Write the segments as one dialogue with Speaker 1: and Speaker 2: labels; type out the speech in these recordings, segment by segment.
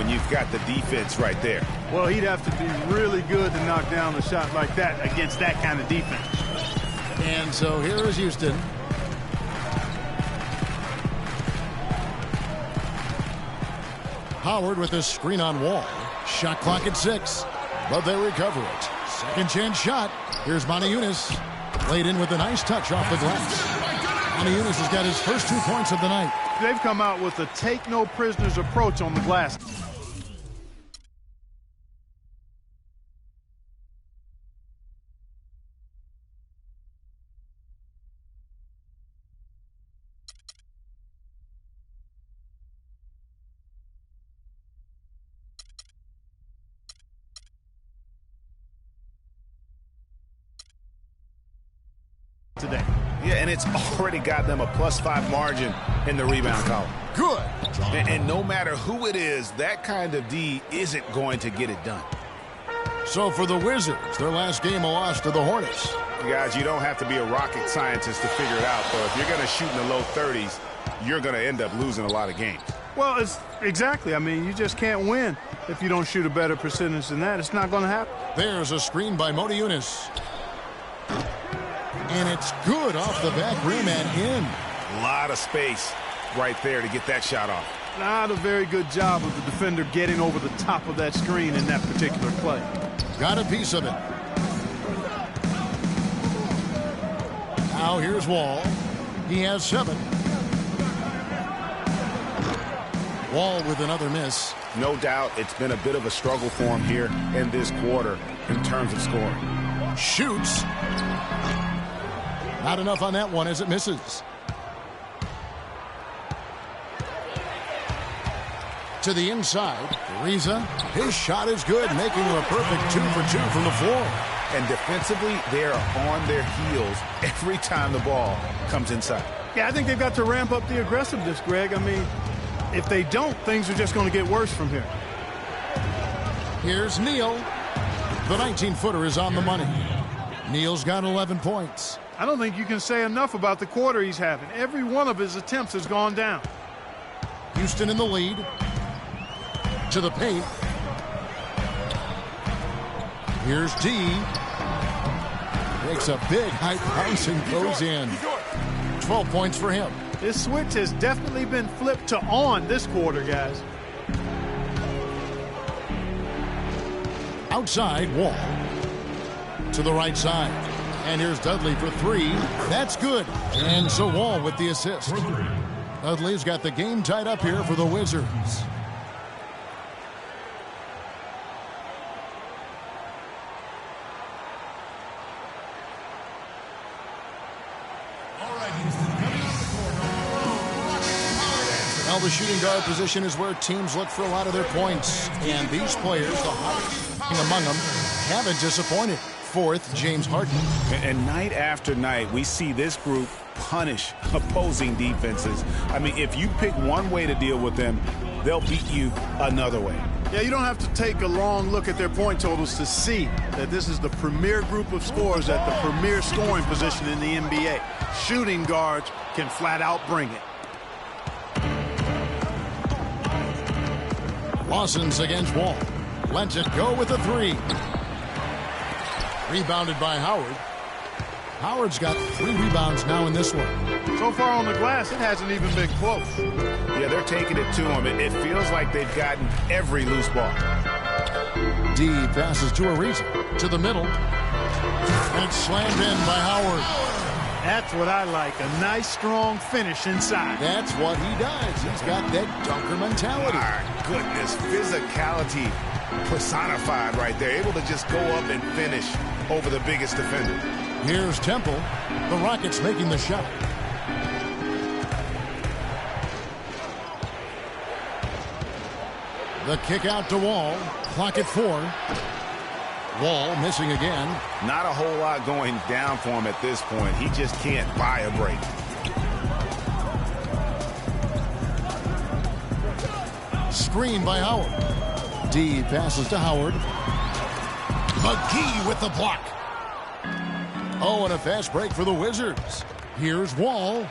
Speaker 1: when you've got the defense right there.
Speaker 2: Well, he'd have to be really good to knock down a shot like that against that kind of defense.
Speaker 3: And so here is Houston. Howard with his screen on Wall. Shot clock at 6, but they recover it. Second chance shot. Here's Moniunas. Laid in with a nice touch off the glass. Moniunas has got his first 2 points of the night.
Speaker 2: They've come out with a take-no-prisoners approach on the glass. Today.
Speaker 1: Yeah, and it's already got them a +5 margin in the rebound column.
Speaker 3: Good.
Speaker 1: And no matter who it is, that kind of D isn't going to get it done.
Speaker 3: So for the Wizards, their last game a loss to the Hornets.
Speaker 1: Guys, you don't have to be a rocket scientist to figure it out, though. If you're going to shoot in the low 30s, you're going to end up losing a lot of games.
Speaker 2: Well, it's exactly. I mean, you just can't win if you don't shoot a better percentage than that. It's not going to happen.
Speaker 3: There's a screen by Moniunas. And it's good off the back rim and in.
Speaker 1: A lot of space right there to get that shot off.
Speaker 2: Not a very good job of the defender getting over the top of that screen in that particular play.
Speaker 3: Got a piece of it. Now here's Wall. He has 7. Wall with another miss.
Speaker 1: No doubt it's been a bit of a struggle for him here in this quarter in terms of scoring.
Speaker 3: Shoots. Not enough on that one as it misses. To the inside, Ariza. His shot is good, making him a perfect 2 for 2 from the floor.
Speaker 1: And defensively, they are on their heels every time the ball comes inside.
Speaker 2: Yeah, I think they've got to ramp up the aggressiveness, Greg. I mean, if they don't, things are just going to get worse from here.
Speaker 3: Here's Neal. The 19-footer is on the money. Neal's got 11 points.
Speaker 2: I don't think you can say enough about the quarter he's having. Every one of his attempts has gone down.
Speaker 3: Houston in the lead. To the paint. Here's D. Makes a big high bounce and goes in. 12 points for him.
Speaker 2: This switch has definitely been flipped to on this quarter, guys.
Speaker 3: Outside, Wall. To the right side. And here's Dudley for 3. That's good. And so Wall with the assist. Dudley's got the game tied up here for the Wizards. Now the shooting guard position is where teams look for a lot of their points. And these players, the hottest among them, haven't disappointed. 4th, James Harden.
Speaker 1: And night after night, we see this group punish opposing defenses. I mean, if you pick one way to deal with them, they'll beat you another way.
Speaker 2: Yeah, you don't have to take a long look at their point totals to see that this is the premier group of scorers at the premier scoring position in the NBA. Shooting guards can flat out bring it.
Speaker 3: Lawson's against Wall. Lets it go with a 3. Rebounded by Howard. Howard's got 3 rebounds now in this one.
Speaker 2: So far on the glass, it hasn't even been close.
Speaker 1: Yeah, they're taking it to him. It feels like they've gotten every loose ball.
Speaker 3: D passes to Ariza. To the middle. And it's slammed in by Howard.
Speaker 2: That's what I like. A nice, strong finish inside.
Speaker 3: That's what he does. He's got that dunker mentality.
Speaker 1: My goodness, physicality personified right there. Able to just go up and finish over the biggest defender.
Speaker 3: Here's Temple. The Rockets making the shot. The kick out to Wall. Clock at 4. Wall missing again.
Speaker 1: Not a whole lot going down for him at this point. He just can't buy a break.
Speaker 3: Screen by Howard. D passes to Howard. McGee with the block. Oh, and a fast break for the Wizards. Here's Wall.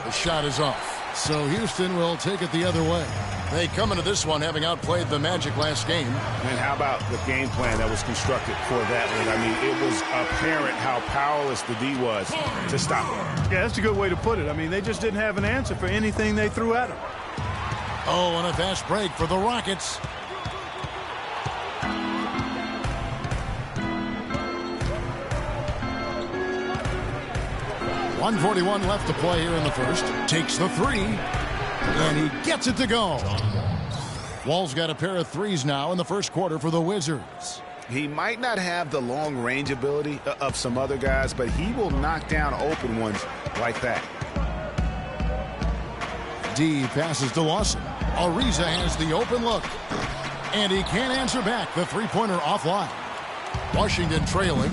Speaker 3: The shot is off. So Houston will take it the other way. They come into this one having outplayed the Magic last game.
Speaker 1: And how about the game plan that was constructed for that one? I mean, it was apparent how powerless the D was to stop it.
Speaker 2: Yeah, that's a good way to put it. I mean, they just didn't have an answer for anything they threw at them.
Speaker 3: Oh, and a fast break for the Rockets. .141 left to play here in the first. Takes the three, and he gets it to go. Wall's got a pair of threes now in the first quarter for the Wizards.
Speaker 1: He might not have the long-range ability of some other guys, but he will knock down open ones like that.
Speaker 3: D passes to Lawson. Ariza has the open look, and he can't answer back. The three-pointer offline. Washington trailing.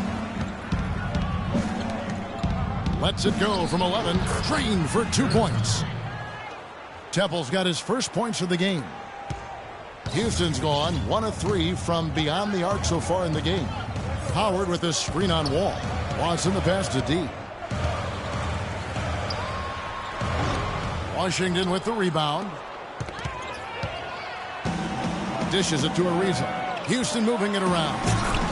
Speaker 3: Lets it go from 11. Drained for 2 points. Temple's got his first points of the game. Houston's gone 1 of 3 from beyond the arc so far in the game. Howard with the screen on Wall. Watson the pass to D. Washington with the rebound. Dishes it to Ariza. Houston moving it around.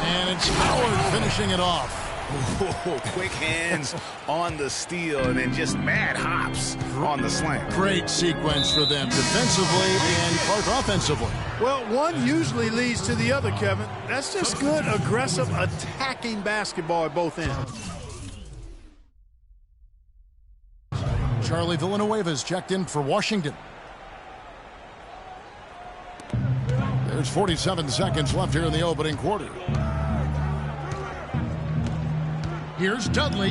Speaker 3: And it's Howard finishing it off.
Speaker 1: Whoa, quick hands on the steal and then just mad hops on the slant.
Speaker 3: Great sequence for them defensively and Clark offensively.
Speaker 2: Well, one usually leads to the other, Kevin. That's just good, aggressive, attacking basketball at both ends.
Speaker 3: Charlie Villanueva's checked in for Washington. There's 47 seconds left here in the opening quarter. Here's Dudley.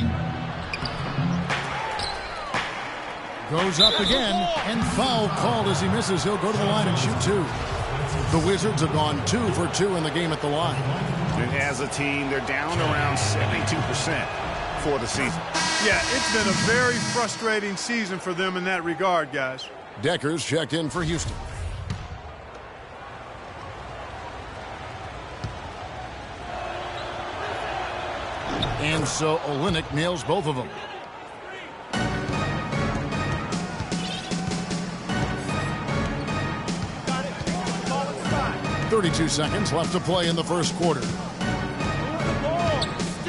Speaker 3: Goes up again, and foul called as he misses. He'll go to the line and shoot 2. The Wizards have gone 2 for 2 in the game at the line.
Speaker 1: And as a team, they're down around 72% for the season.
Speaker 2: Yeah, it's been a very frustrating season for them in that regard, guys.
Speaker 3: Decker's checked in for Houston. And so Olynyk nails both of them.
Speaker 2: Got it. Ball inside.
Speaker 3: 32 seconds left to play in the first quarter.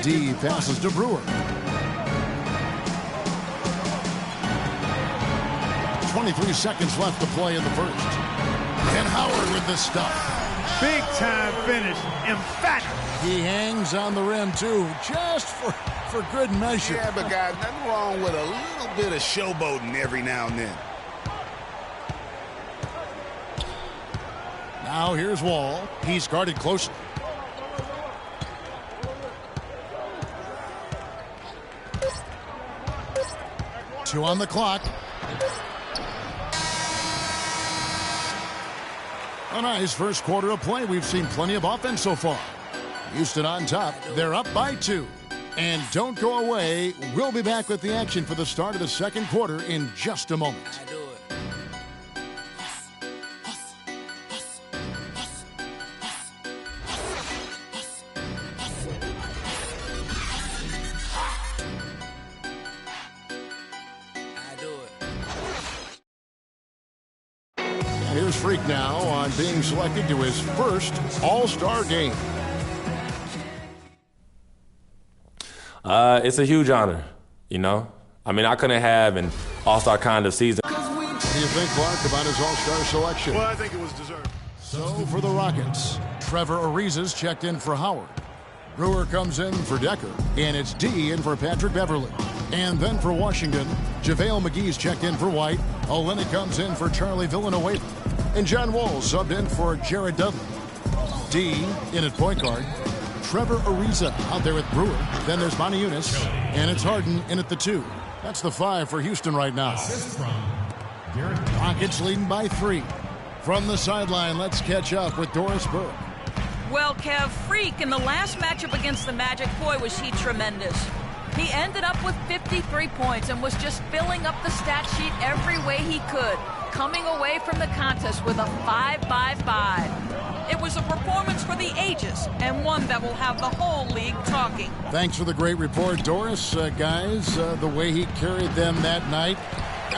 Speaker 3: D passes to Brewer. 23 seconds left to play in the first. And Howard with the stuff.
Speaker 2: Big time finish. Emphatic.
Speaker 3: He hangs on the rim, too, just for good measure.
Speaker 1: Yeah, but guys, nothing wrong with a little bit of showboating every now and then.
Speaker 3: Now here's Wall. He's guarded closely. Two on the clock. A nice first quarter of play. We've seen plenty of offense so far. Houston on top. They're up by 2. And don't go away. We'll be back with the action for the start of the second quarter in just a moment. Here's Freak now on being selected to his first All-Star game.
Speaker 4: It's a huge honor, you know. I mean, I couldn't have an all-star kind of season.
Speaker 3: What do you think, Clark, about his all-star selection?
Speaker 2: Well, I think it was deserved.
Speaker 3: So for the Rockets, Trevor Ariza's checked in for Howard. Brewer comes in for Decker, and it's D in for Patrick Beverly. And then for Washington, JaVale McGee's checked in for White. Olynyk comes in for Charlie Villanueva. And John Wall subbed in for Jared Dudley. D in at point guard. Trevor Ariza out there with Brewer. Then there's Monty Eunice, and it's Harden in at the 2. That's the 5 for Houston right now. Rockets leading by 3. From the sideline, let's catch up with Doris Burke.
Speaker 5: Well, Kev, Freak in the last matchup against the Magic, boy, was he tremendous. He ended up with 53 points and was just filling up the stat sheet every way he could, coming away from the contest with a 5-by-5. It was a performance for the ages, and one that will have the whole league talking.
Speaker 3: Thanks for the great report, Doris. Guys, the way he carried them that night,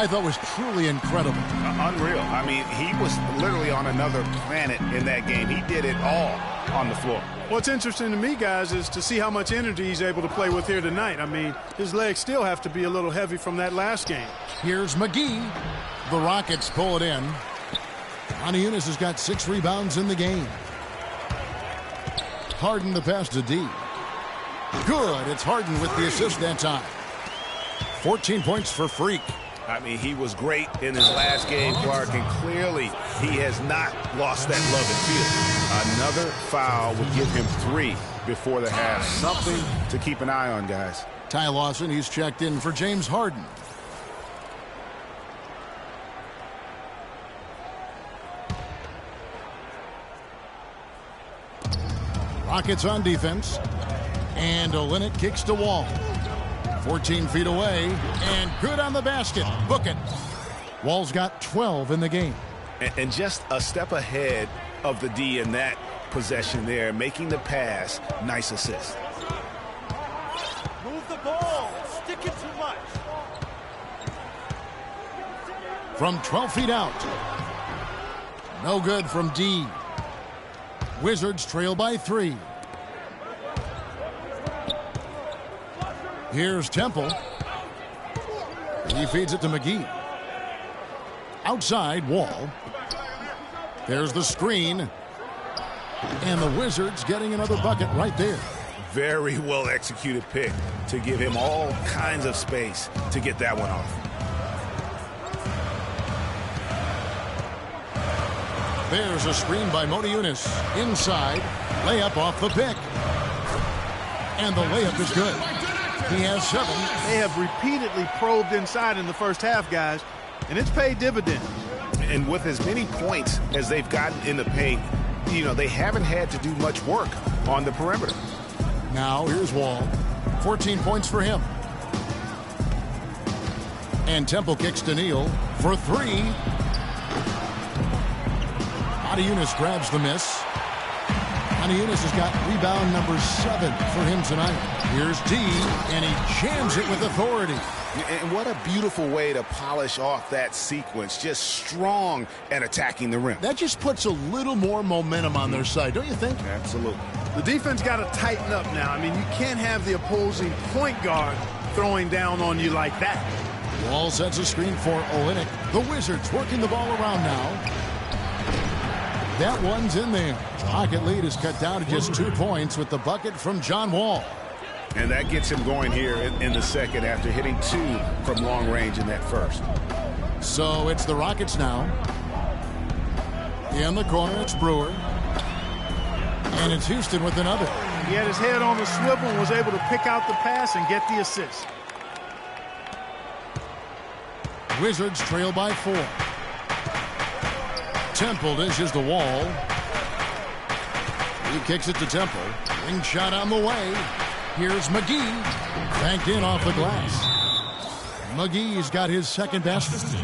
Speaker 3: I thought was truly incredible.
Speaker 1: Unreal. I mean, he was literally on another planet in that game. He did it all on the floor.
Speaker 2: What's interesting to me, guys, is to see how much energy he's able to play with here tonight. I mean, his legs still have to be a little heavy from that last game.
Speaker 3: Here's McGee. The Rockets pull it in. Unis has got 6 rebounds in the game. Harden the pass to D. Good. It's Harden with the assist that time. 14 points for Freak.
Speaker 1: I mean, he was great in his last game, Clark, and clearly he has not lost that love and feel. Another foul would give him 3 before the half. Something to keep an eye on, guys.
Speaker 3: Ty Lawson, he's checked in for James Harden. Rockets on defense. And Olynyk kicks to Wall. 14 feet away. And good on the basket. Book it. Wall's got 12 in the game.
Speaker 1: And just a step ahead of the D in that possession there, making the pass. Nice assist.
Speaker 6: Move the ball. Stick it too much.
Speaker 3: From 12 feet out. No good from D. Wizards trail by 3. Here's Temple. He feeds it to McGee. Outside, Wall. There's the screen. And the Wizards getting another bucket right there.
Speaker 1: Very well executed pick to give him all kinds of space to get that one off.
Speaker 3: There's a screen by Unis. Inside. Layup off the pick. And the layup is good. He has 7.
Speaker 2: They have repeatedly probed inside in the first half, guys, and it's paid dividends.
Speaker 1: And with as many points as they've gotten in the paint, you know, they haven't had to do much work on the perimeter.
Speaker 3: Now here's Wall. 14 points for him. And Temple kicks to Neal for 3. Unis grabs the miss. Unis has got rebound number 7 for him tonight. Here's D, and he jams it with authority.
Speaker 1: And what a beautiful way to polish off that sequence. Just strong at attacking the rim.
Speaker 3: That just puts a little more momentum on their side, don't you think?
Speaker 1: Absolutely.
Speaker 2: The defense got to tighten up now. I mean, you can't have the opposing point guard throwing down on you like that.
Speaker 3: Wall sets a screen for Olynyk. The Wizards working the ball around now. That one's in there. Rocket lead is cut down to just 2 points with the bucket from John Wall.
Speaker 1: And that gets him going here in the second after hitting 2 from long range in that first.
Speaker 3: So it's the Rockets now. In the corner, it's Brewer. And it's Houston with another.
Speaker 2: He had his head on the swivel and was able to pick out the pass and get the assist.
Speaker 3: Wizards trail by 4. Temple dishes the Wall. He kicks it to Temple. Wing shot on the way. Here's McGee. Banked in off the glass. McGee's got his second basket.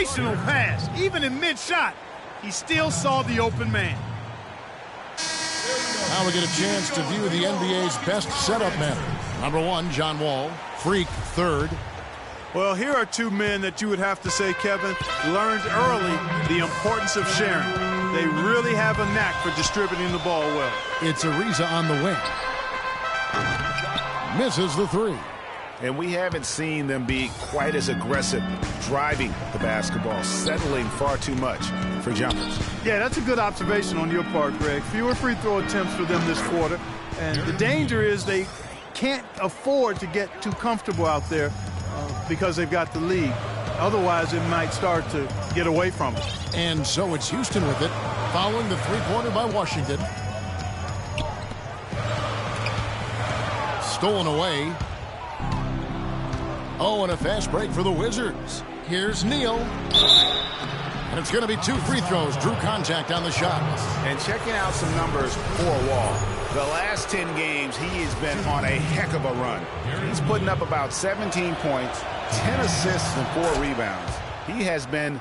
Speaker 2: Sensational pass. Even in mid-shot, he still saw the open man.
Speaker 3: Now we get a chance to view the NBA's best setup men. Number 1, John Wall. Freak, third.
Speaker 2: Well, here are two men that you would have to say, Kevin, learned early the importance of sharing. They really have a knack for distributing the ball well.
Speaker 3: It's Ariza on the wing. Misses the three.
Speaker 1: And we haven't seen them be quite as aggressive driving the basketball, settling far too much for jumpers.
Speaker 2: Yeah, that's a good observation on your part, Greg. Fewer free throw attempts for them this quarter. And the danger is they can't afford to get too comfortable out there because they've got the lead. Otherwise, it might start to get away from it.
Speaker 3: And so it's Houston with it, following the three-pointer by Washington. Stolen away. Oh, and a fast break for the Wizards. Here's Neal. And it's going to be 2 free throws. Drew contact on the shot.
Speaker 1: And checking out some numbers for Wall. The last 10 games, he has been on a heck of a run. He's putting up about 17 points, 10 assists, and 4 rebounds. He has been